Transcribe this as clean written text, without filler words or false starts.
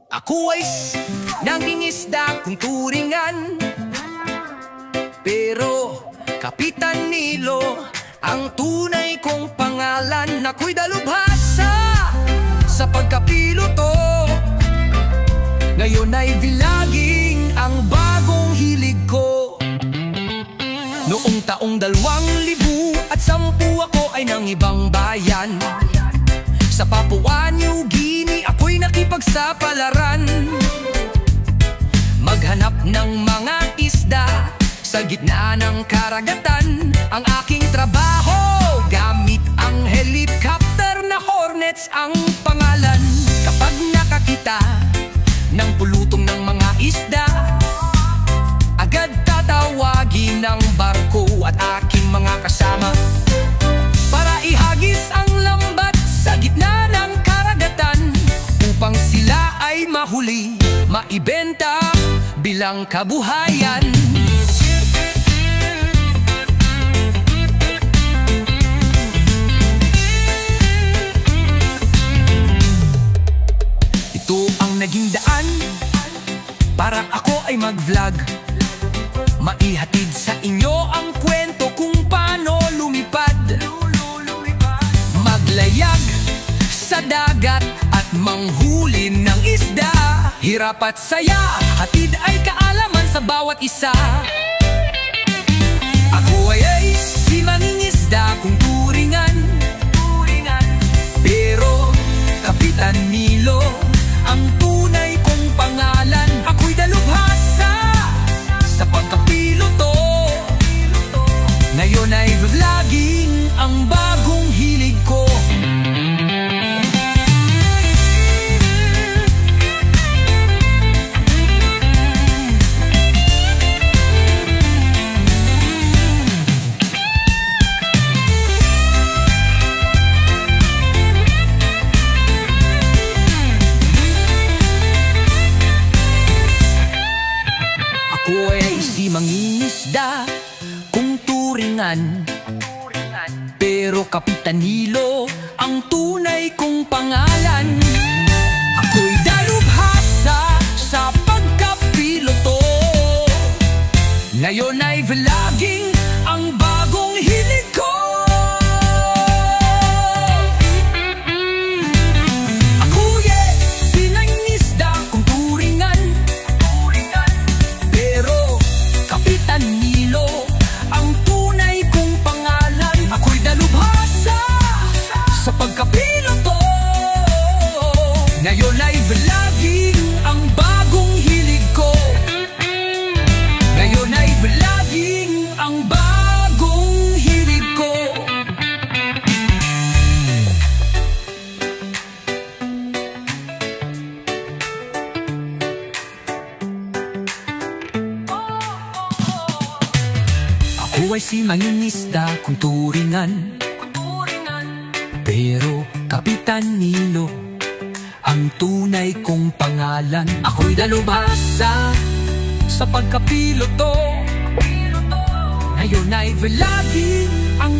Ako ay nangingisda kung turingan, pero Kapitan Nilo ang tunay kong pangalan. Ako'y dalubhasa sa pagkapiloto. Ngayon ay vlogging ang bagong hilig ko. Noong taong 2010 ako ay ng ibang bayan. Sa Papua New Guinea ako'y nakipagsapalaran. Maghanap ng mga isda sa gitna ng karagatan. Ang aking trabaho gamit ang helicopter na Hornets ang pangalan. Kapag nakakita ng pulutong ng mga isda, agad tatawagin ng barko at aking mga kasama para ihagis ang lambat sa gitna ng karagatan, upang sila ay mahuli, maibenta bilang kabuhayan. Ito ang naging daan para ako ay mag-vlog, maihatid sa inyo ang kwento kung paano lumipad, maglayag sa dagat at manghuli ng isda. Hirap at saya, hatid ay kaalaman sa bawat isa. Ako ay si mangingisda kung turingan, pero Kapitan Nilo ang tunay kong pangalan. Ako'y dalubhasa sa pagkapiloto. Ngayon ay vlogging ang bagong hilig ko. Ako ay si mangingisda kung turingan, pero Kapitan Nilo ang tunay kong pangalan. Ako'y dalubhasa sa pagkapiloto. Ngayon ay vlogging ang bagong hilig ko. Pagkapiloto, ngayon ay vlogging ang bagong hilig ko. Ngayon ay vlogging ang bagong hilig ko. Ako ay si mangingisda kung turingan, pero Kapitan Nilo ang tunay kong pangalan. Ako'y dalubhasa sa pagkapiloto. Ngayon ay vlogging ang